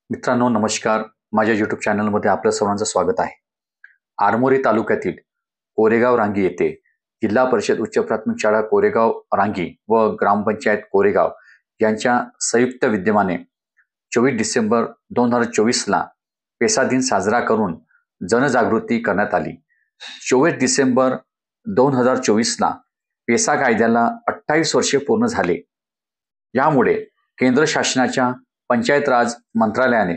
मित्रांनो नमस्कार. माझ्या यूट्यूब चॅनलमध्ये आपलं सर्वांचं स्वागत आहे. आरमोरी तालुक्यातील कोरेगाव रांगी येथे जिल्हा परिषद उच्च प्राथमिक शाळा कोरेगाव रांगी व ग्रामपंचायत कोरेगाव यांच्या संयुक्त विद्यमाने 24 डिसेंबर 2024ला पेसा दिन साजरा करून जनजागृती करण्यात आली. 24 डिसेंबर 2024ला पेसा कायद्याला 28 वर्षे पूर्ण झाले. यामुळे केंद्र शासनाच्या पंचायत राज मंत्रालयाने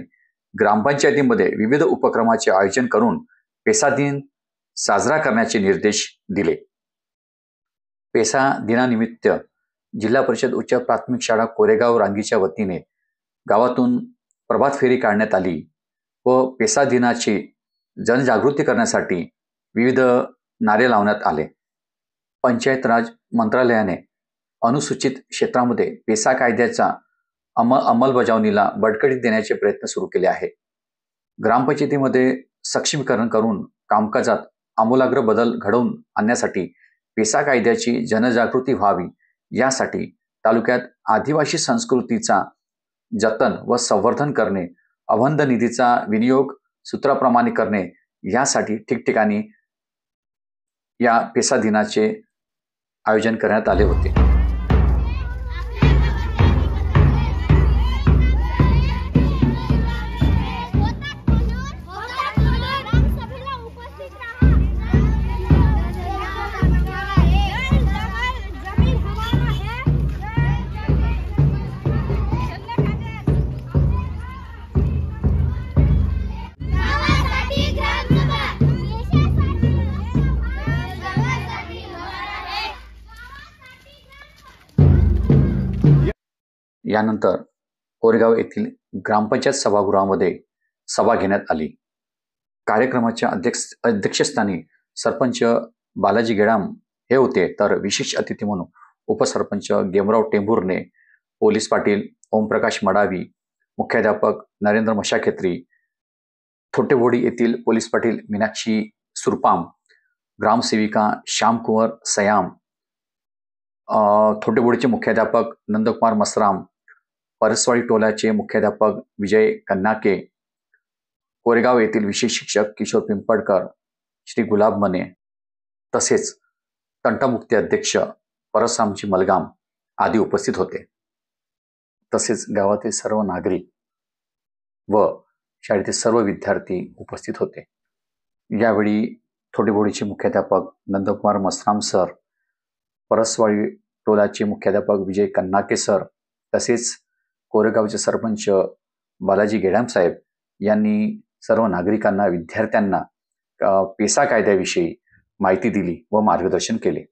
ग्रामपंचायतीमध्ये विविध उपक्रमाचे आयोजन करून पेसा दिन साजरा करण्याचे निर्देश दिले. पेसा दिनानिमित्त जिल्हा परिषद उच्च प्राथमिक शाळा कोरेगाव रांगीच्या वतीने गावातून प्रभात फेरी काढण्यात आली व पेसा दिनाची जनजागृती करण्यासाठी विविध नारे लावण्यात आले. पंचायत राज मंत्रालयाने अनुसूचित क्षेत्रामध्ये पेसा कायद्याचा अंमलबजावणीला बळकटी देण्याचे प्रयत्न सुरू केले आहे. ग्रामपंचायतीमध्ये सक्षमीकरण करून कामकाजात आमूलाग्र बदल घडवून आणण्यासाठी पेसा कायद्याची जनजागृती व्हावी यासाठी तालुक्यात आदिवासी संस्कृतीचा जतन व संवर्धन करणे, अवंध निधीचा विनियोग सूत्राप्रमाणे करणे यासाठी ठिकठिकाणी या पेसा दिनाचे आयोजन करण्यात आले होते. यानंतर कोरेगाव येथील ग्रामपंचायत सभागृहामध्ये सभा घेण्यात आली. कार्यक्रमाच्या अध्यक्षस्थानी सरपंच बालाजी गेडाम हे होते, तर विशेष अतिथी म्हणून उपसरपंच गेमराव टेंभुर्णे, पोलीस पाटील ओमप्रकाश मडावी, मुख्याध्यापक नरेंद्र मशाखेत्री, थोटेबोडी येथील पोलीस पाटील मीनाक्षी सुरपाम, ग्रामसेविका श्यामकुंवर सयाम, थोटेबोडीचे मुख्याध्यापक नंदकुमार मसराम, परसवाडी टोलाचे मुख्याध्यापक विजय कन्नाके, कोरेगाव येथील विशेष शिक्षक किशोर पिंपळकर, श्री गुलाब मने, तसेच तंटामुक्ती अध्यक्ष परसरामजी मलगाम आदी उपस्थित होते. तसेच गावातील सर्व नागरिक व शाळेतील सर्व विद्यार्थी उपस्थित होते. यावेळी थोटेबोडीचे मुख्याध्यापक नंदकुमार मसराम सर, परसवाडी टोलाचे मुख्याध्यापक विजय कन्नाके सर, तसेच कोरेगावचे सरपंच बालाजी गेडाम साहेब यांनी सर्व नागरिकांना, विद्यार्थ्यांना पेसा कायद्याविषयी माहिती दिली व मार्गदर्शन केले.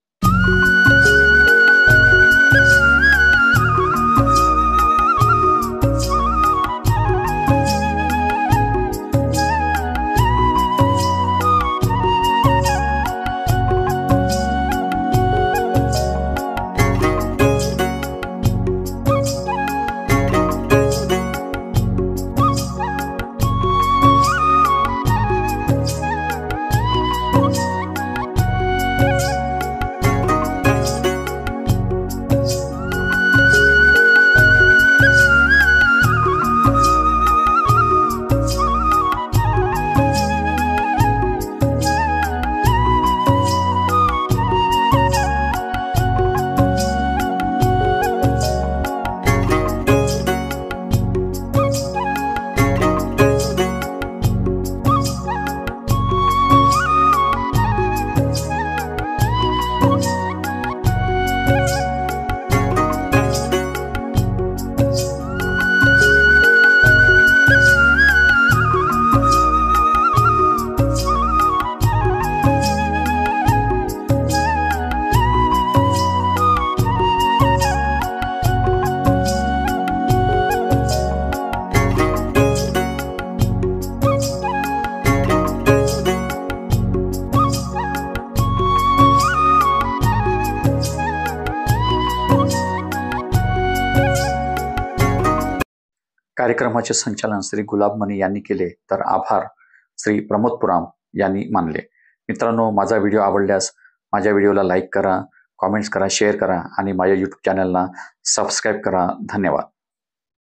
कार्यक्रमाचे संचालन श्री गुलाब मने यांनी केले, तर आभार श्री प्रमोद पुराम यांनी मानले. मित्रांनो, माझा व्हिडिओ आवडल्यास माझ्या व्हिडिओला लाईक करा, कमेंट्स करा, शेअर करा आणि माझ्या यूट्यूब चॅनलला सबस्क्राईब करा. धन्यवाद.